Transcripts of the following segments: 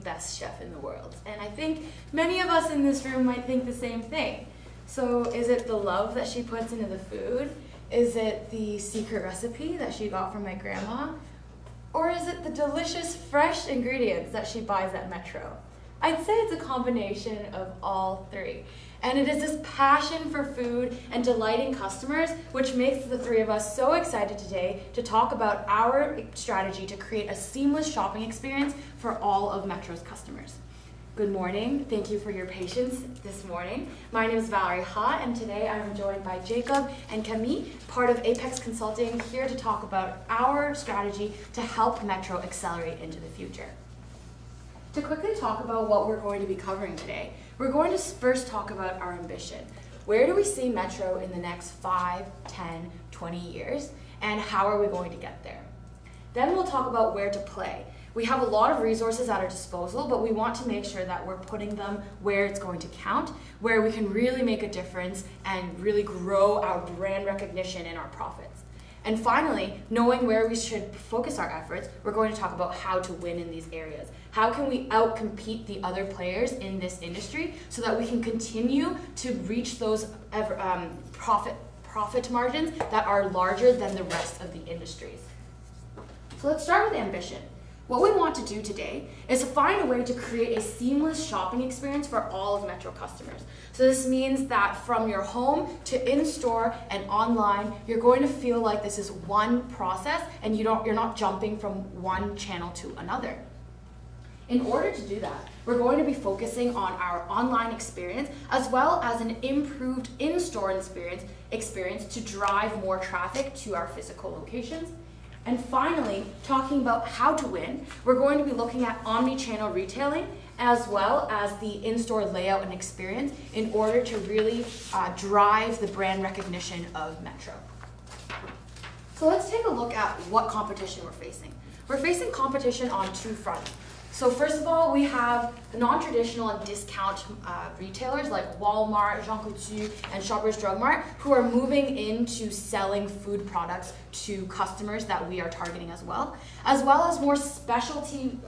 best chef in the world. And I think many of us in this room might think the same thing. So is it the love that she puts into the food? Is it the secret recipe that she got from my grandma? Or is it the delicious fresh ingredients that she buys at Metro? I'd say it's a combination of all three. And it is this passion for food and delighting customers which makes the three of us so excited today to talk about our strategy to create a seamless shopping experience for all of Metro's customers. Good morning. Thank you for your patience this morning. My name is Valerie Ha, and today I am joined by Jacob and Camille, part of Apex Consulting, here to talk about our strategy to help Metro accelerate into the future. To quickly talk about what we're going to be covering today, we're going to first talk about our ambition. Where do we see Metro in the next 5, 10, 20 years, and how are we going to get there? Then we'll talk about where to play. We have a lot of resources at our disposal, but we want to make sure that we're putting them where it's going to count, where we can really make a difference and really grow our brand recognition and our profits. And finally, knowing where we should focus our efforts, we're going to talk about how to win in these areas. How can we outcompete the other players in this industry so that we can continue to reach those profit margins that are larger than the rest of the industries? So let's start with ambition. What we want to do today is to find a way to create a seamless shopping experience for all of Metro customers. So this means that from your home to in-store and online, you're going to feel like this is one process and you're not jumping from one channel to another. In order to do that, we're going to be focusing on our online experience as well as an improved in-store experience to drive more traffic to our physical locations. And finally, talking about how to win, we're going to be looking at omni-channel retailing as well as the in-store layout and experience in order to really drive the brand recognition of Metro. So let's take a look at what competition we're facing. We're facing competition on two fronts. So first of all, we have the non-traditional and discount retailers like Walmart, Jean Coutu, and Shoppers Drug Mart who are moving into selling food products to customers that we are targeting as well as more specialty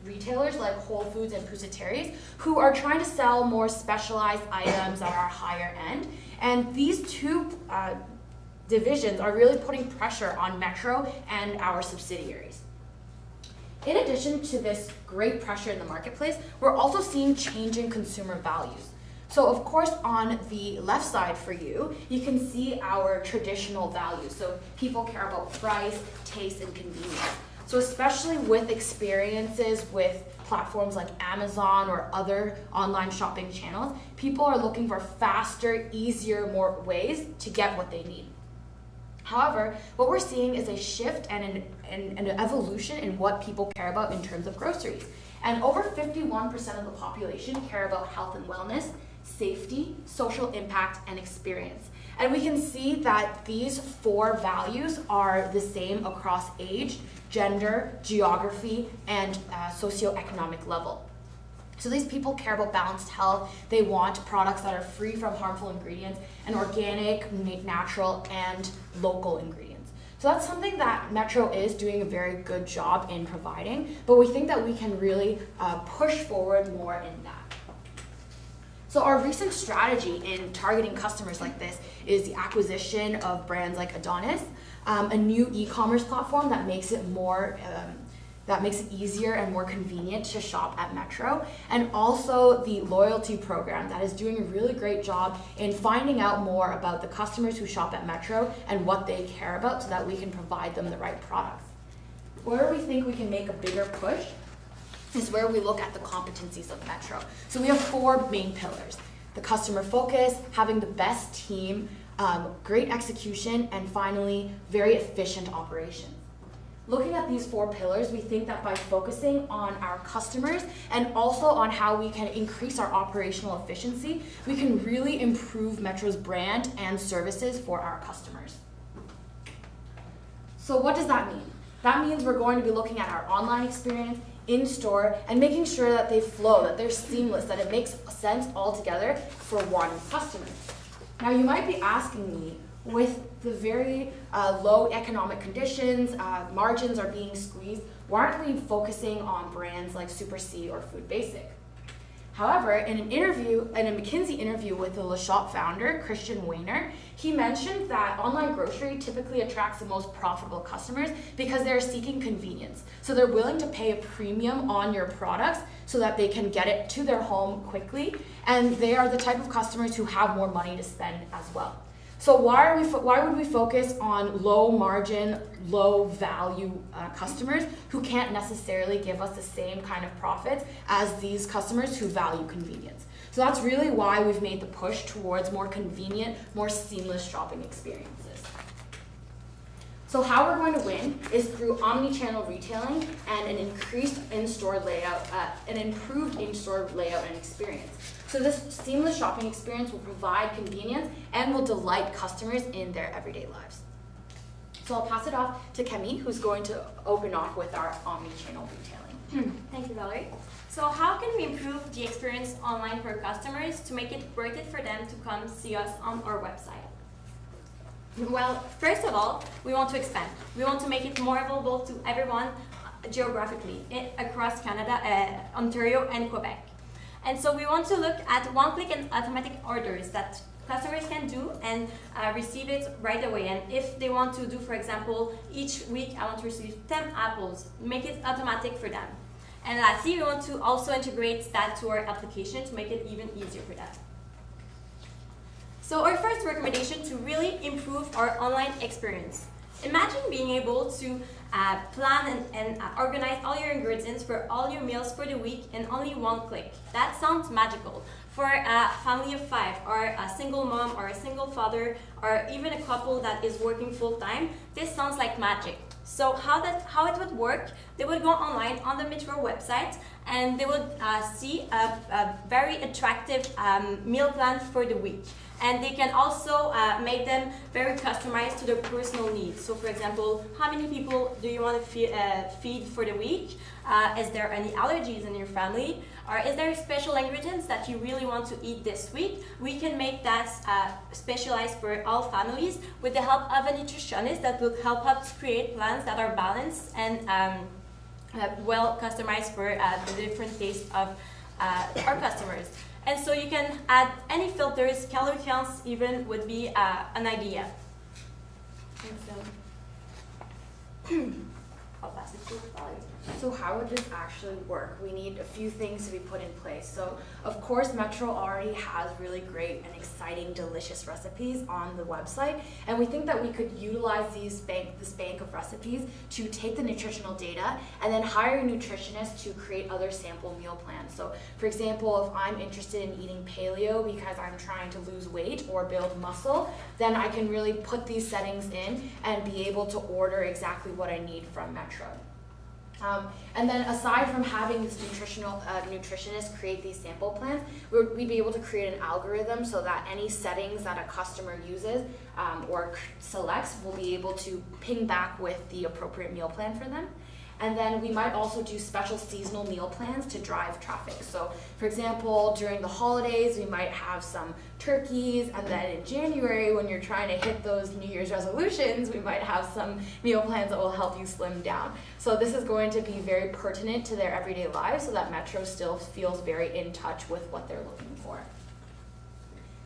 retailers like Whole Foods and Pusateri's who are trying to sell more specialized items that are higher end. And these two divisions are really putting pressure on Metro and our subsidiaries. In addition to this great pressure in the marketplace, we're also seeing changing consumer values. So of course, on the left side for you, you can see our traditional values. So people care about price, taste, and convenience. So especially with experiences with platforms like Amazon or other online shopping channels, people are looking for faster, easier, more ways to get what they need. However, what we're seeing is a shift and an evolution in what people care about in terms of groceries. And over 51% of the population care about health and wellness, safety, social impact, and experience. And we can see that these four values are the same across age, gender, geography, and socioeconomic level. So these people care about balanced health. They want products that are free from harmful ingredients and organic, natural, and local ingredients. So that's something that Metro is doing a very good job in providing, but we think that we can really push forward more in that. So our recent strategy in targeting customers like this is the acquisition of brands like Adonis, a new e-commerce platform that makes it easier and more convenient to shop at Metro, and also the loyalty program that is doing a really great job in finding out more about the customers who shop at Metro and what they care about so that we can provide them the right products. Where we think we can make a bigger push is where we look at the competencies of Metro. So we have four main pillars: the customer focus, having the best team, great execution, and finally, very efficient operations. Looking at these four pillars, we think that by focusing on our customers and also on how we can increase our operational efficiency, we can really improve Metro's brand and services for our customers. So what does that mean? That means we're going to be looking at our online experience, in-store, and making sure that they flow, that they're seamless, that it makes sense all together for one customer. Now you might be asking me, with the very low economic conditions, margins are being squeezed, why aren't we focusing on brands like Super C or Food Basic? However, in a McKinsey interview with the Le Shop founder, Christian Weiner, he mentioned that online grocery typically attracts the most profitable customers because they're seeking convenience. So they're willing to pay a premium on your products so that they can get it to their home quickly, and they are the type of customers who have more money to spend as well. So why would we focus on low margin, low value customers who can't necessarily give us the same kind of profits as these customers who value convenience? So that's really why we've made the push towards more convenient, more seamless shopping experiences. So how we're going to win is through omni-channel retailing and an increased in-store layout, an improved in-store layout and experience. So this seamless shopping experience will provide convenience and will delight customers in their everyday lives. So I'll pass it off to Camille, who's going to open off with our omni-channel retailing. Thank you, Valerie. So how can we improve the experience online for customers to make it worth it for them to come see us on our website? Well, first of all, we want to expand. We want to make it more available to everyone geographically across Canada, Ontario, and Quebec. And so we want to look at one-click and automatic orders that customers can do and receive it right away. And if they want to do, for example, each week I want to receive 10 apples, make it automatic for them. And lastly, we want to also integrate that to our application to make it even easier for them. So our first recommendation to really improve our online experience. Imagine being able to plan and organize all your ingredients for all your meals for the week in only one click. That sounds magical. For a family of 5, or a single mom, or a single father, or even a couple that is working full-time, this sounds like magic. So how it would work, they would go online on the Metro website and they would see a very attractive meal plan for the week. And they can also make them very customized to their personal needs. So for example, how many people do you want to feed for the week? Is there any allergies in your family? Or is there special ingredients that you really want to eat this week? We can make that specialized for all families with the help of a nutritionist that will help us create plans that are balanced and well customized for the different tastes of our customers. And so you can add any filters, calorie counts even would be an idea. And so, I'll pass it to Valerie. So how would this actually work? We need a few things to be put in place. So of course, Metro already has really great and exciting, delicious recipes on the website. And we think that we could utilize this bank of recipes to take the nutritional data and then hire a nutritionist to create other sample meal plans. So for example, if I'm interested in eating paleo because I'm trying to lose weight or build muscle, then I can really put these settings in and be able to order exactly what I need from Metro. And then aside from having this nutritionist create these sample plans, we'd be able to create an algorithm so that any settings that a customer uses or selects will be able to ping back with the appropriate meal plan for them. And then we might also do special seasonal meal plans to drive traffic. So for example, during the holidays, we might have some turkeys, and then in January, when you're trying to hit those New Year's resolutions, we might have some meal plans that will help you slim down. So this is going to be very pertinent to their everyday lives so that Metro still feels very in touch with what they're looking for.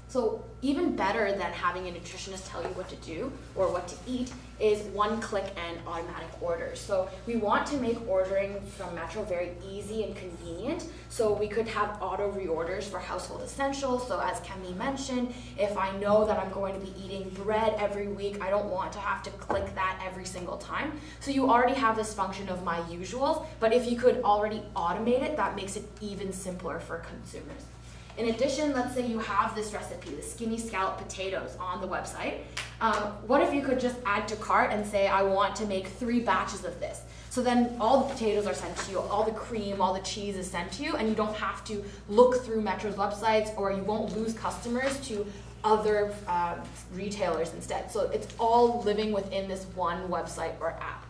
So even better than having a nutritionist tell you what to do or what to eat is one-click and automatic orders. So we want to make ordering from Metro very easy and convenient. So we could have auto reorders for household essentials. So as Camille mentioned, if I know that I'm going to be eating bread every week, I don't want to have to click that every single time. So you already have this function of my usuals, but if you could already automate it, that makes it even simpler for consumers. In addition, let's say you have this recipe, the skinny scallop potatoes on the website. What if you could just add to cart and say, I want to make 3 batches of this? So then all the potatoes are sent to you, all the cream, all the cheese is sent to you, and you don't have to look through Metro's websites, or you won't lose customers to other retailers instead. So it's all living within this one website or app.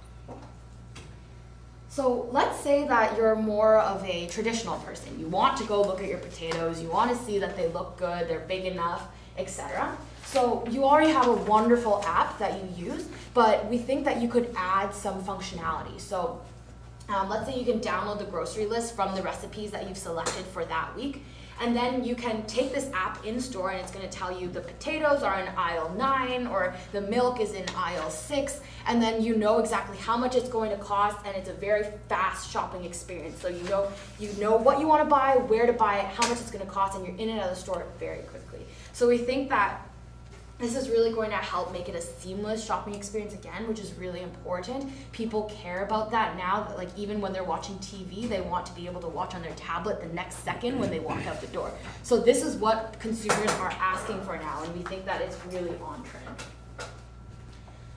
So let's say that you're more of a traditional person. You want to go look at your potatoes, you want to see that they look good, they're big enough, etc. So you already have a wonderful app that you use, but we think that you could add some functionality. So let's say you can download the grocery list from the recipes that you've selected for that week. And then you can take this app in store and it's going to tell you the potatoes are in aisle 9 or the milk is in aisle 6. And then you know exactly how much it's going to cost, and it's a very fast shopping experience. So you know what you want to buy, where to buy it, how much it's going to cost, and you're in and out of the store very quickly. So we think that this is really going to help make it a seamless shopping experience again, which is really important. People care about that now, that like even when they're watching TV, they want to be able to watch on their tablet the next second when they walk out the door. So this is what consumers are asking for now, and we think that it's really on trend.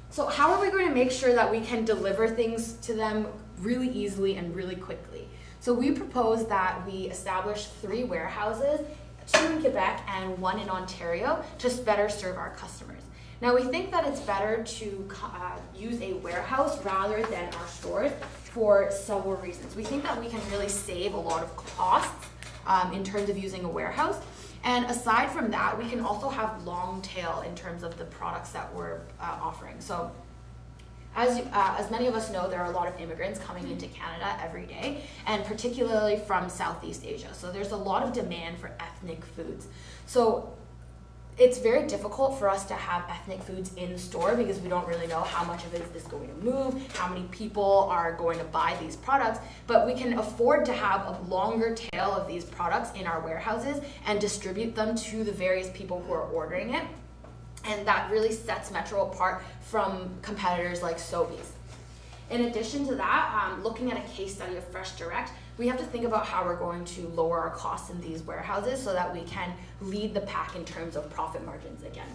So how are we going to make sure that we can deliver things to them really easily and really quickly? So we propose that we establish 3 warehouses, 2 in Quebec and 1 in Ontario, to better serve our customers. Now we think that it's better to use a warehouse rather than our stores for several reasons. We think that we can really save a lot of costs in terms of using a warehouse. And aside from that, we can also have long tail in terms of the products that we're offering. So as many of us know, there are a lot of immigrants coming into Canada every day, and particularly from Southeast Asia. So there's a lot of demand for ethnic foods. So it's very difficult for us to have ethnic foods in store because we don't really know how much of it is going to move, how many people are going to buy these products, but we can afford to have a longer tail of these products in our warehouses and distribute them to the various people who are ordering it. And that really sets Metro apart from competitors like Sobeys. In addition to that, looking at a case study of Fresh Direct, we have to think about how we're going to lower our costs in these warehouses so that we can lead the pack in terms of profit margins again.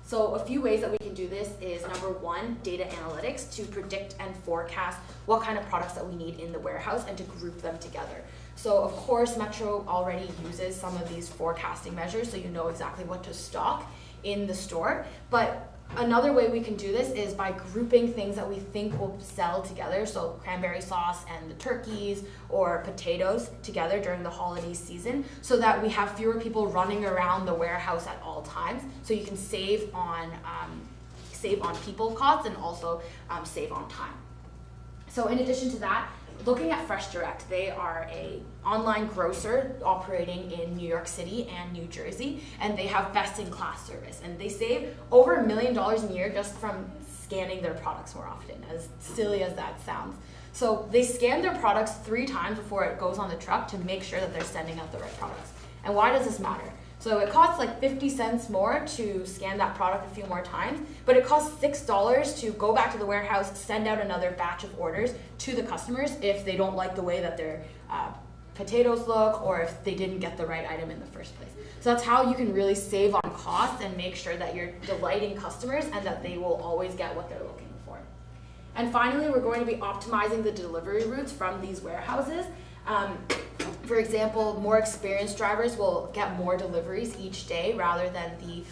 So a few ways that we can do this is, number 1, data analytics, to predict and forecast what kind of products that we need in the warehouse and to group them together. So of course, Metro already uses some of these forecasting measures, so you know exactly what to stock in the store. But another way we can do this is by grouping things that we think will sell together, so cranberry sauce and the turkeys or potatoes together during the holiday season, so that we have fewer people running around the warehouse at all times, so you can save on people costs and also save on time. So in addition to that, looking at Fresh Direct, they are an online grocer operating in New York City and New Jersey, and they have best-in-class service. And they save over $1 million a year just from scanning their products more often, as silly as that sounds. So they scan their products 3 times before it goes on the truck to make sure that they're sending out the right products. And why does this matter? So it costs like 50 cents more to scan that product a few more times, but it costs $6 to go back to the warehouse, send out another batch of orders to the customers if they don't like the way that their potatoes look or if they didn't get the right item in the first place. So that's how you can really save on costs and make sure that you're delighting customers and that they will always get what they're looking for. And finally, we're going to be optimizing the delivery routes from these warehouses. For example, more experienced drivers will get more deliveries each day rather than the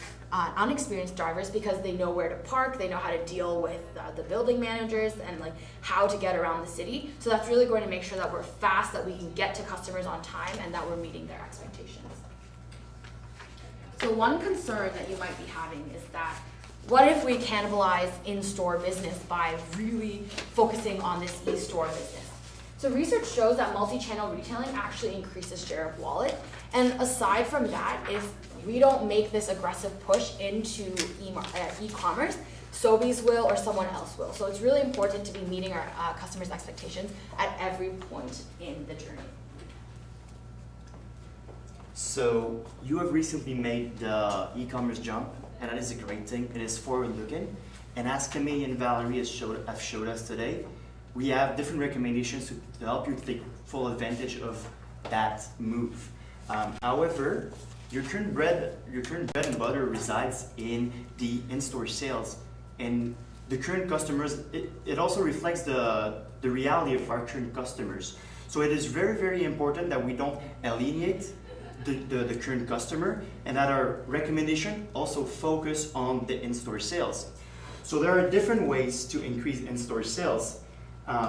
unexperienced drivers, because they know where to park, they know how to deal with the building managers and like how to get around the city. So that's really going to make sure that we're fast, that we can get to customers on time, and that we're meeting their expectations. So one concern that you might be having is that, what if we cannibalize in-store business by really focusing on this e-store business? So research shows that multi-channel retailing actually increases share of wallet. And aside from that, if we don't make this aggressive push into e-commerce, Sobeys will or someone else will. So it's really important to be meeting our customers' expectations at every point in the journey. So you have recently made the e-commerce jump, and that is a great thing. It is forward-looking. And as Camille and Valerie have showed us today, we have different recommendations to help you take full advantage of that move. However, your current bread and butter resides in the in-store sales, and the current customers. It also reflects the reality of our current customers. So it is very, very important that we don't alienate the current customer, and that our recommendation also focus on the in-store sales. So there are different ways to increase in-store sales.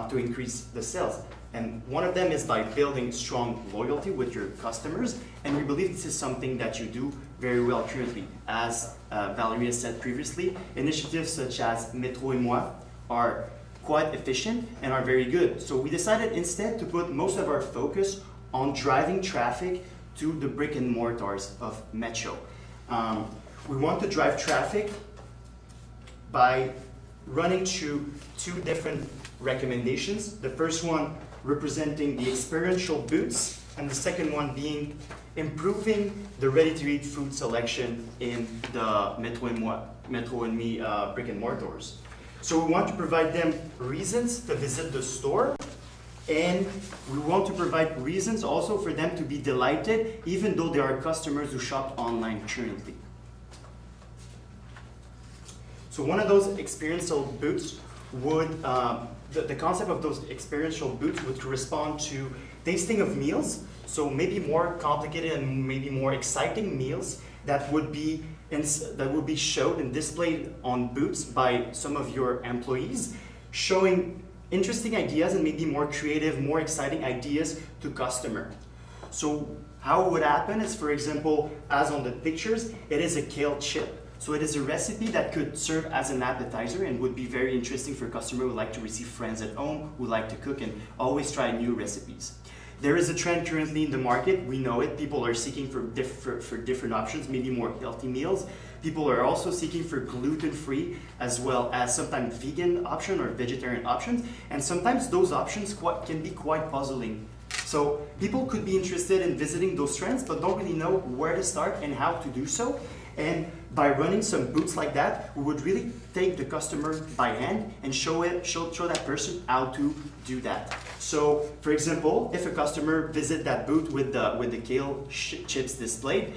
To increase the sales. And one of them is by building strong loyalty with your customers. And we believe this is something that you do very well currently. As Valerie has said previously, initiatives such as Métro et Moi are quite efficient and are very good. So we decided instead to put most of our focus on driving traffic to the brick and mortars of Metro. We want to drive traffic by running through two different recommendations. The first one representing the experiential booths, and the second one being improving the ready-to-eat food selection in the Metro and Me brick and mortars. So we want to provide them reasons to visit the store, and we want to provide reasons also for them to be delighted, even though there are customers who shop online currently. So one of those experiential booths would, the concept of those experiential booths would correspond to tasting of meals, so maybe more complicated and maybe more exciting meals that would be showed and displayed on booths by some of your employees, showing interesting ideas and maybe more creative, more exciting ideas to customer. So how it would happen is, for example, as on the pictures, it is a kale chip. So it is a recipe that could serve as an appetizer and would be very interesting for customers who like to receive friends at home, who like to cook and always try new recipes. There is a trend currently in the market, we know it, people are seeking for different options, maybe more healthy meals. People are also seeking for gluten-free as well as sometimes vegan option or vegetarian options, and sometimes those options can be quite puzzling. So people could be interested in visiting those trends but don't really know where to start and how to do so. And by running some booths like that, we would really take the customer by hand and show that person how to do that. So, for example, if a customer visit that booth with the kale chips displayed,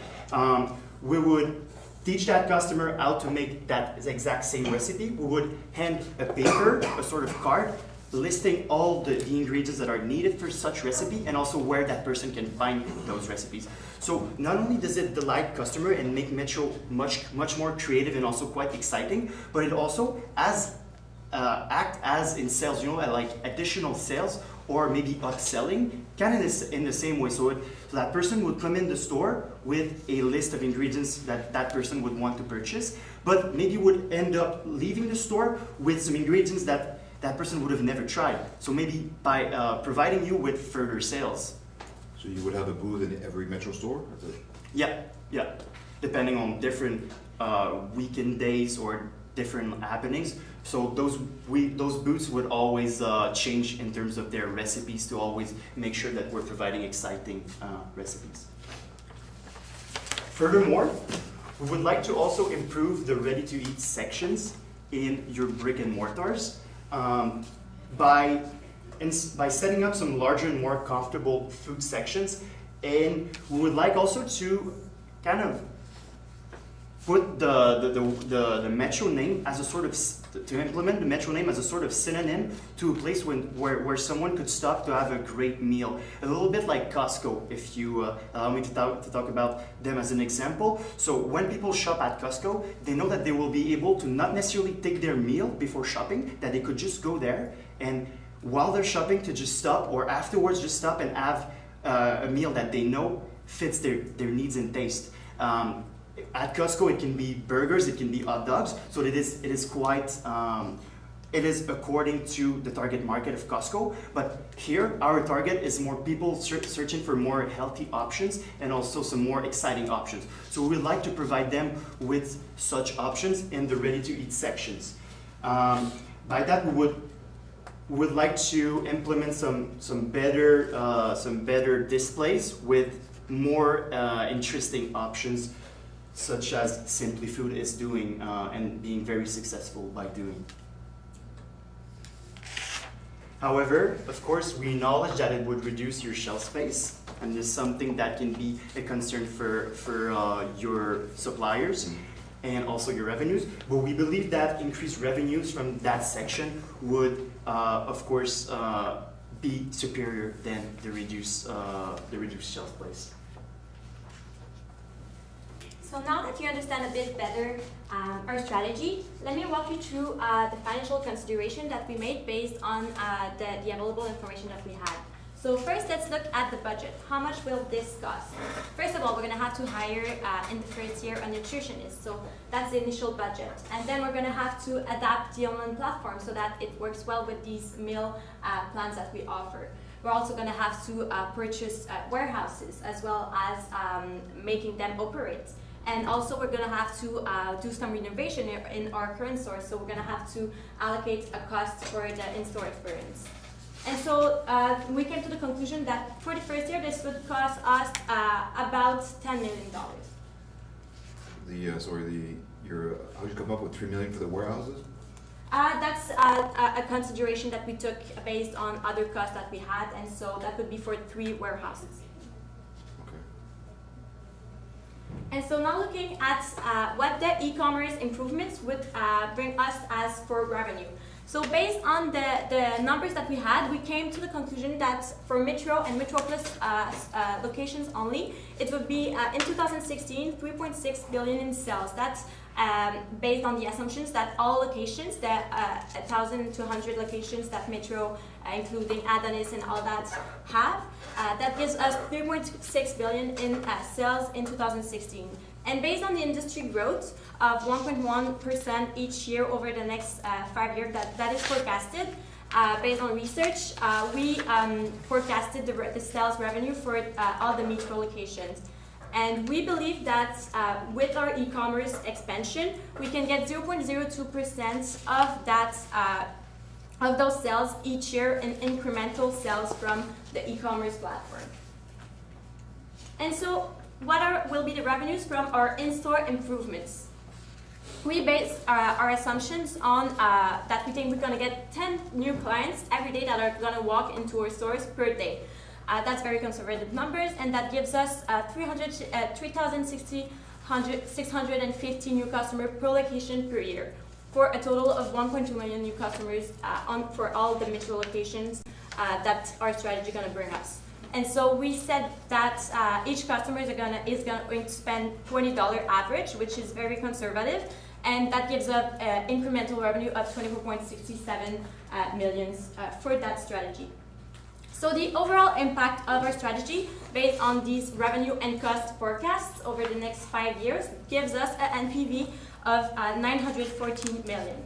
we would teach that customer how to make that exact same recipe. We would hand a paper, a sort of card, listing all the ingredients that are needed for such recipe and also where that person can find those recipes. So not only does it delight customer and make Metro much more creative and also quite exciting, but it also act as in sales, like additional sales or maybe upselling, kind of in the same way. So that person would come in the store with a list of ingredients that person would want to purchase, but maybe would end up leaving the store with some ingredients that person would have never tried. So maybe by providing you with further sales. So you would have a booth in every Metro store? Yeah. Depending on different weekend days or different happenings. So those booths would always change in terms of their recipes to always make sure that we're providing exciting recipes. Furthermore, we would like to also improve the ready-to-eat sections in your brick and mortars. By setting up some larger and more comfortable food sections, and we would like also to kind of put the Metro name as a sort of, to implement the Metro name as a sort of synonym to a place where someone could stop to have a great meal. A little bit like Costco, if you allow me to talk about them as an example. So when people shop at Costco, they know that they will be able to not necessarily take their meal before shopping, that they could just go there and while they're shopping to just stop, or afterwards just stop and have a meal that they know fits their needs and taste. At Costco, it can be burgers, it can be hot dogs, so it is quite, it is according to the target market of Costco, but here our target is more people searching for more healthy options and also some more exciting options. So we would like to provide them with such options in the ready-to-eat sections. By that, we would like to implement some better displays with more interesting options, such as Simply Food is doing and being very successful by doing. However, of course, we acknowledge that it would reduce your shelf space, and this is something that can be a concern for your suppliers and also your revenues. But we believe that increased revenues from that section would, of course, be superior than the reduced shelf space. So now that you understand a bit better our strategy, let me walk you through the financial consideration that we made based on the available information that we had. So first, let's look at the budget. How much will this cost? First of all, we're going to have to hire in the first year a nutritionist. So that's the initial budget. And then we're going to have to adapt the online platform so that it works well with these meal plans that we offer. We're also going to have to purchase warehouses as well as making them operate. And also we're going to have to do some renovation in our current stores. So we're going to have to allocate a cost for the in-store experience. And so we came to the conclusion that for the first year, this would cost us about $10 million. How'd you come up with $3 million for the warehouses? That's a consideration that we took based on other costs that we had, and so that would be for 3 warehouses. Okay. And so now looking at what the e-commerce improvements would bring us as for revenue. So based on the numbers that we had, we came to the conclusion that for Metro and Metro Plus locations only, it would be in 2016, 3.6 billion in sales. That's based on the assumptions that all locations, the 1,200 locations that Metro, including Adonis and all that, have, that gives us 3.6 billion in sales in 2016. And based on the industry growth of 1.1% each year over the next 5 years that is forecasted, based on research, we forecasted the sales revenue for all the Metro locations. And we believe that with our e-commerce expansion, we can get 0.02% of that of those sales each year in incremental sales from the e-commerce platform. And so, what will be the revenues from our in-store improvements? We base our assumptions on that we think we're going to get 10 new clients every day that are going to walk into our stores per day. That's very conservative numbers, and that gives us 3,650 new customers per location per year, for a total of 1.2 million new customers for all the Metro locations that our strategy is going to bring us. And so we said that each customer is going to spend $20 average, which is very conservative, and that gives us incremental revenue of 24.67 million for that strategy. So the overall impact of our strategy, based on these revenue and cost forecasts over the next 5 years, gives us an NPV of 914 million.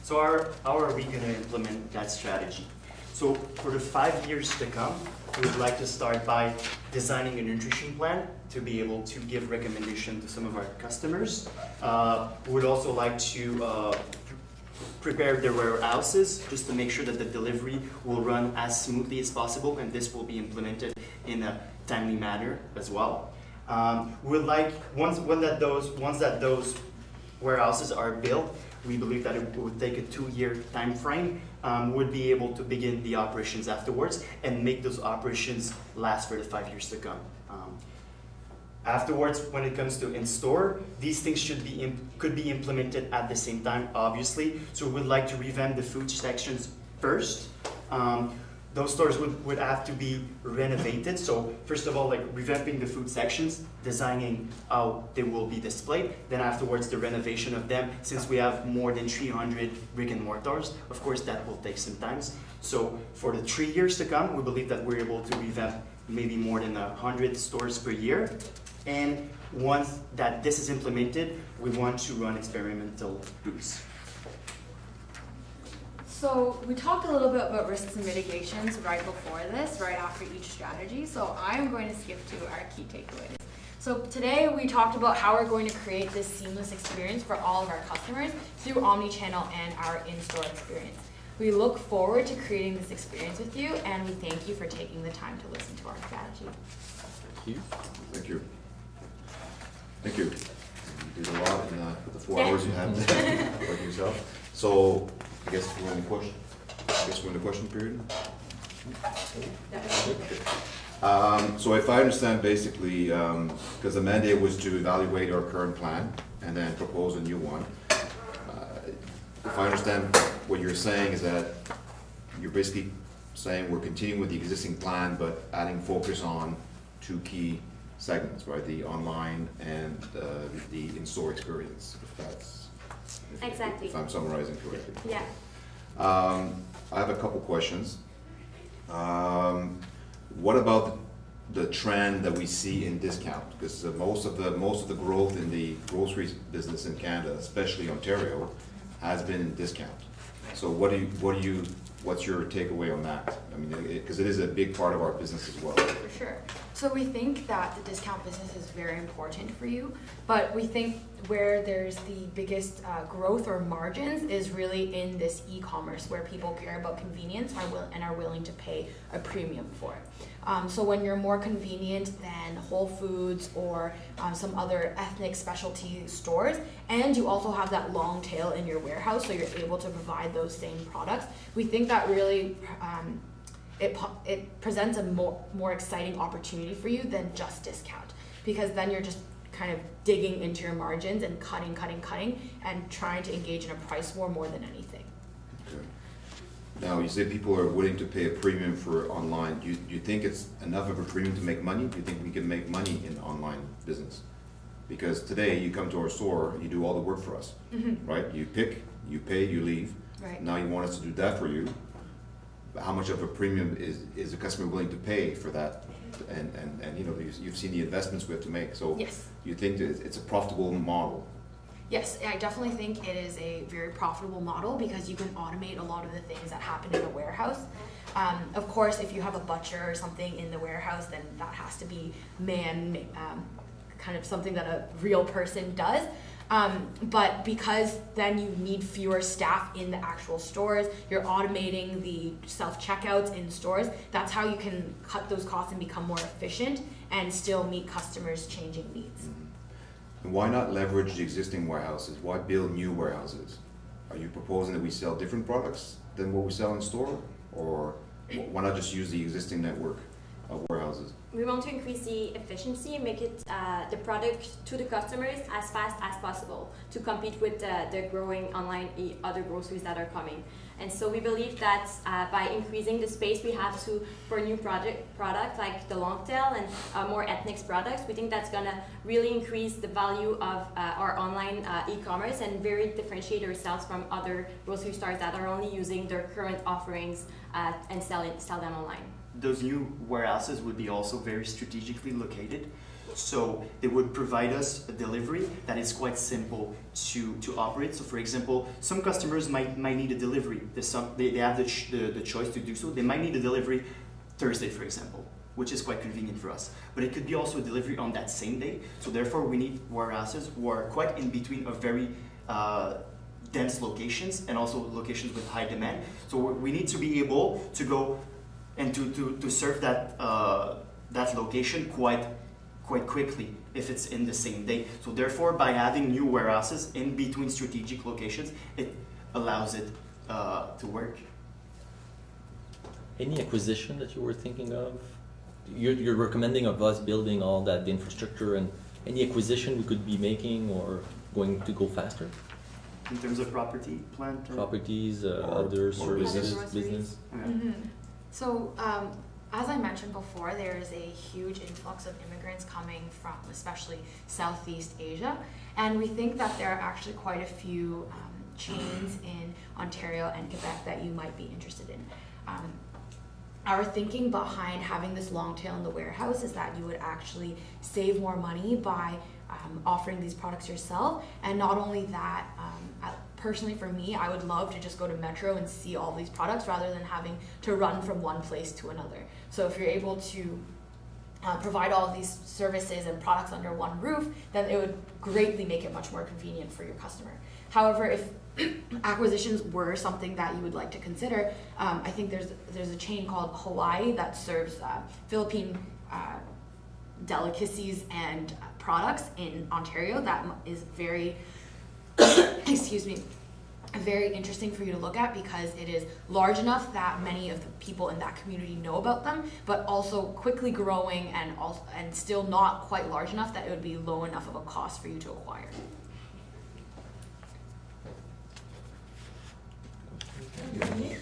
So how are we going to implement that strategy? So for the 5 years to come, we would like to start by designing a nutrition plan to be able to give recommendation to some of our customers. We would also like to prepare the warehouses just to make sure that the delivery will run as smoothly as possible, and this will be implemented in a timely manner as well. We'd like once that those warehouses are built, we believe that it would take a 2-year time frame. Would be able to begin the operations afterwards and make those operations last for the 5 years to come. Afterwards, when it comes to in-store, these things could be implemented at the same time, obviously. So we would like to revamp the food sections first. Those stores would have to be renovated. So first of all, like revamping the food sections, designing how they will be displayed. Then afterwards, the renovation of them. Since we have more than 300 brick and mortars, of course, that will take some time. So for the 3 years to come, we believe that we're able to revamp maybe more than 100 stores per year. And once that this is implemented, we want to run experimental booths. So we talked a little bit about risks and mitigations right before this, right after each strategy. So I'm going to skip to our key takeaways. So today we talked about how we're going to create this seamless experience for all of our customers through omnichannel and our in-store experience. We look forward to creating this experience with you, and we thank you for taking the time to listen to our strategy. Thank you. Thank you. Thank you. You did a lot in the 4 hours you had like yourself. So I guess we're in the question period. So if I understand basically, because the mandate was to evaluate our current plan and then propose a new one. If I understand what you're saying is that you're basically saying we're continuing with the existing plan but adding focus on 2 key segments, right? The online and the in-store experience, Exactly. if I'm summarizing correctly. Yeah. I have a couple questions. What about the trend that we see in discount? Because most of the growth in the grocery business in Canada, especially Ontario, has been in discount. So what's your takeaway on that? I mean, because it is a big part of our business as well. For sure. So we think that the discount business is very important for you, but we think where there's the biggest growth or margins is really in this e-commerce, where people care about convenience and are willing to pay a premium for it. So when you're more convenient than Whole Foods or some other ethnic specialty stores, and you also have that long tail in your warehouse, so you're able to provide those same products, we think that really it presents a more exciting opportunity for you than just discount, because then you're just kind of digging into your margins and cutting, and trying to engage in a price war more than anything. Okay. Now, you say people are willing to pay a premium for online. Do you think it's enough of a premium to make money? Do you think we can make money in online business? Because today you come to our store, you do all the work for us, right? You pick, you pay, you leave. Right. Now you want us to do that for you. How much of a premium is the customer willing to pay for that? And you know, you've seen the investments we have to make. So Yes. you think that it's a profitable model? Yes, I definitely think it is a very profitable model because you can automate a lot of the things that happen in a warehouse. Of course, if you have a butcher or something in the warehouse, then that has to be kind of something that a real person does. But because then you need fewer staff in the actual stores, you're automating the self-checkouts in stores, that's how you can cut those costs and become more efficient and still meet customers' changing needs. And why not leverage the existing warehouses? Why build new warehouses? Are you proposing that we sell different products than what we sell in store? Or why not just use the existing network of warehouses? We want to increase the efficiency and make it the product to the customers as fast as possible to compete with the growing online other groceries that are coming. And so we believe that by increasing the space we have for new products like the long tail and more ethnic products, we think that's going to really increase the value of our online e-commerce and very differentiate ourselves from other grocery stores that are only using their current offerings and sell them online. Those new warehouses would be also very strategically located, so they would provide us a delivery that is quite simple to operate. So for example, some customers might need a delivery. They have the choice to do so. They might need a delivery Thursday, for example, which is quite convenient for us. But it could be also a delivery on that same day. So therefore we need warehouses who are quite in between of very dense locations and also locations with high demand. So we need to be able to go and to serve that location quite quickly if it's in the same day. So therefore, by having new warehouses in between strategic locations, it allows it to work. Any acquisition that you were thinking of? You're recommending of us building all that the infrastructure, and any acquisition we could be making or going to go faster? In terms of property, plant? Properties, other services, business? Mm-hmm. So, as I mentioned before, there is a huge influx of immigrants coming from especially Southeast Asia, and we think that there are actually quite a few chains in Ontario and Quebec that you might be interested in. Our thinking behind having this long tail in the warehouse is that you would actually save more money by offering these products yourself, and not only that, personally for me, I would love to just go to Metro and see all these products rather than having to run from one place to another. So if you're able to provide all of these services and products under one roof, then it would greatly make it much more convenient for your customer. However, if acquisitions were something that you would like to consider, I think there's a chain called Hawaii that serves Philippine delicacies and products in Ontario that is very excuse me, very interesting for you to look at because it is large enough that many of the people in that community know about them, but also quickly growing and still not quite large enough that it would be low enough of a cost for you to acquire. Okay.